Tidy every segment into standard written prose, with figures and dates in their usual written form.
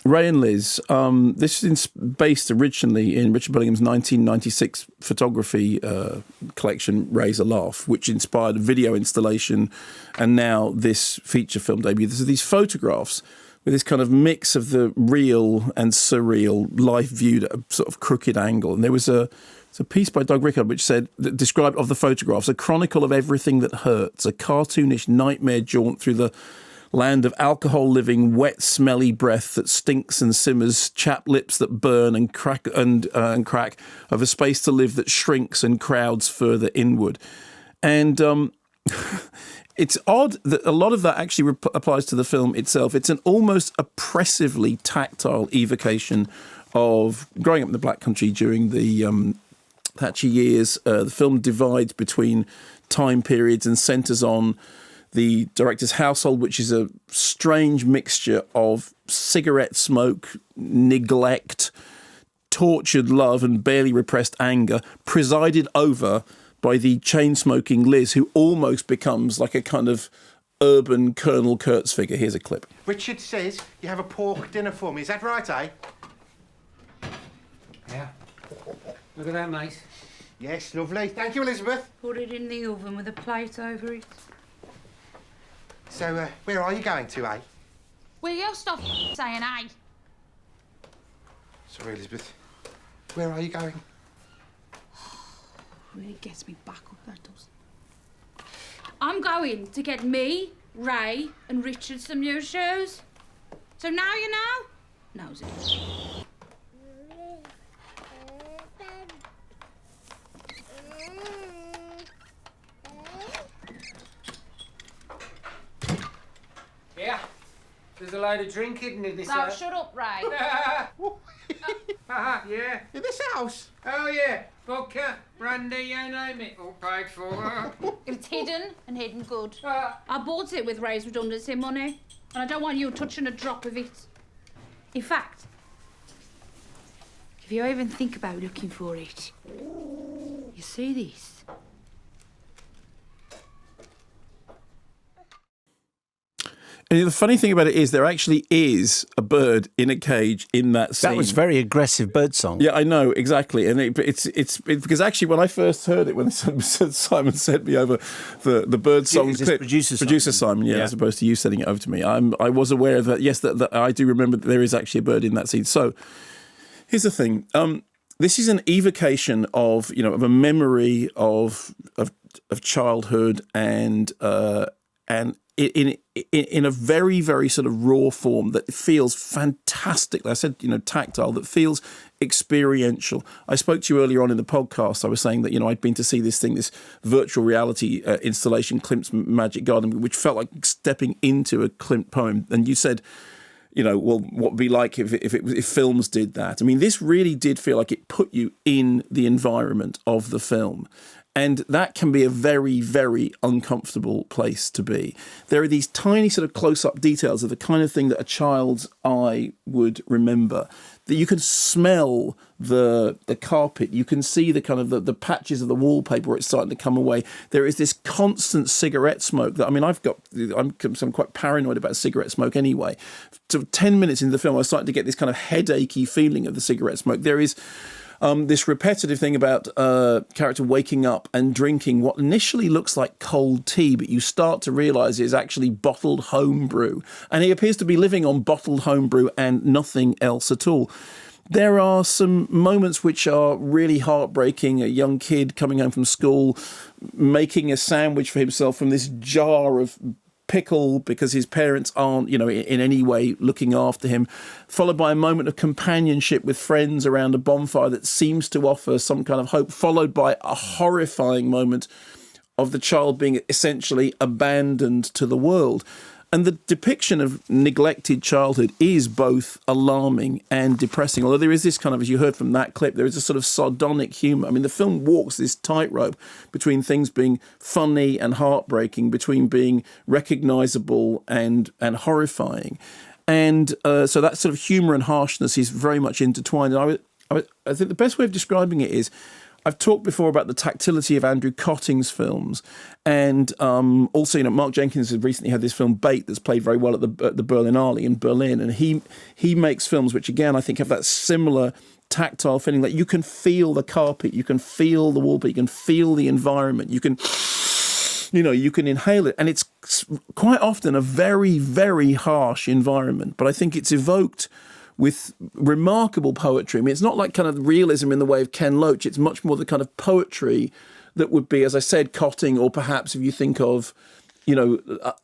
Ray and Liz, this is based originally in Richard Billingham's 1996 photography collection, Raise a Laugh, which inspired a video installation and now this feature film debut. There's these photographs with this kind of mix of the real and surreal, life viewed at a sort of crooked angle. And there was a piece by Doug Rickard which described of the photographs, a chronicle of everything that hurts, a cartoonish nightmare jaunt through the land of alcohol-living, wet, smelly breath that stinks and simmers, chapped lips that burn and crack, of a space to live that shrinks and crowds further inward. And it's odd that a lot of that actually applies to the film itself. It's an almost oppressively tactile evocation of growing up in the Black Country during the Thatcher years. The film divides between time periods and centres on the director's household, which is a strange mixture of cigarette smoke, neglect, tortured love and barely repressed anger, presided over by the chain-smoking Liz, who almost becomes like a kind of urban Colonel Kurtz figure. Here's a clip. Richard says you have a pork dinner for me. Is that right, eh? Yeah. Look at that, mate. Yes, lovely. Thank you, Elizabeth. Put it in the oven with a plate over it. So, where are you going to, eh? Will you stop saying aye? Sorry, Elizabeth. Where are you going? Really gets me back up, that does. I'm going to get me, Ray and Richard some new shoes. So now you know? Knows it. Yeah. There's a load of drink hidden in this No, house. shut up, Ray. Yeah. In this house? Oh, yeah. Vodka, brandy, you name it. All paid for. It's hidden and hidden good. Uh, I bought it with Ray's redundancy money, and I don't want you touching a drop of it. In fact, if you even think about looking for it, you see this? And the funny thing about it is there actually is a bird in a cage in that scene. That was very aggressive bird song. Yeah, I know, exactly. And it's because actually when I first heard it, when Simon sent me over the bird song clip, producer Simon, yeah, as opposed to you sending it over to me, I was aware that, yes, that I do remember that there is actually a bird in that scene. So here's the thing. This is an evocation of, of a memory of childhood and in a very, very sort of raw form that feels fantastic. Like I said, tactile, that feels experiential. I spoke to you earlier on in the podcast. I was saying that, I'd been to see this virtual reality installation, Klimt's Magic Garden, which felt like stepping into a Klimt poem. And you said, well, what would it be like if films did that? I mean, this really did feel like it put you in the environment of the film. And that can be a very, very uncomfortable place to be. There are these tiny sort of close-up details of the kind of thing that a child's eye would remember. That you can smell the carpet. You can see the kind of the patches of the wallpaper where it's starting to come away. There is this constant cigarette smoke that, I'm quite paranoid about cigarette smoke anyway. So 10 minutes into the film, I was starting to get this kind of headachy feeling of the cigarette smoke. There is this repetitive thing about character waking up and drinking what initially looks like cold tea, but you start to realise is actually bottled homebrew. And he appears to be living on bottled homebrew and nothing else at all. There are some moments which are really heartbreaking. A young kid coming home from school, making a sandwich for himself from this jar of pickle because his parents aren't, in any way looking after him, followed by a moment of companionship with friends around a bonfire that seems to offer some kind of hope, followed by a horrifying moment of the child being essentially abandoned to the world. And the depiction of neglected childhood is both alarming and depressing. Although there is this kind of, as you heard from that clip, there is a sort of sardonic humour. I mean, the film walks this tightrope between things being funny and heartbreaking, between being recognisable and horrifying. And so that sort of humour and harshness is very much intertwined. And I think the best way of describing it is, I've talked before about the tactility of Andrew Cotting's films, and also, Mark Jenkins has recently had this film Bait that's played very well at the Berlinale in Berlin, and he makes films which, again, I think have that similar tactile feeling. Like you can feel the carpet, you can feel the wallpaper, you can feel the environment, you can inhale it, and it's quite often a very, very harsh environment, but I think it's evoked with remarkable poetry. I mean, it's not like kind of realism in the way of Ken Loach. It's much more the kind of poetry that would be, as I said, Cotting, or perhaps if you think of,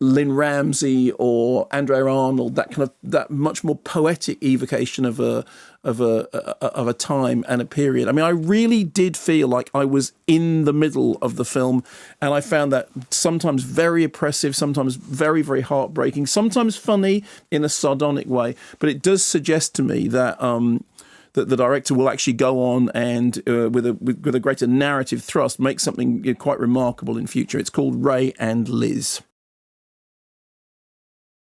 Lynn Ramsey or Andrea Arnold, that much more poetic evocation of a time and a period. I mean, I really did feel like I was in the middle of the film, and I found that sometimes very oppressive, sometimes very, very heartbreaking, sometimes funny in a sardonic way. But it does suggest to me that that the director will actually go on and, with a greater narrative thrust, make something quite remarkable in future. It's called Ray and Liz.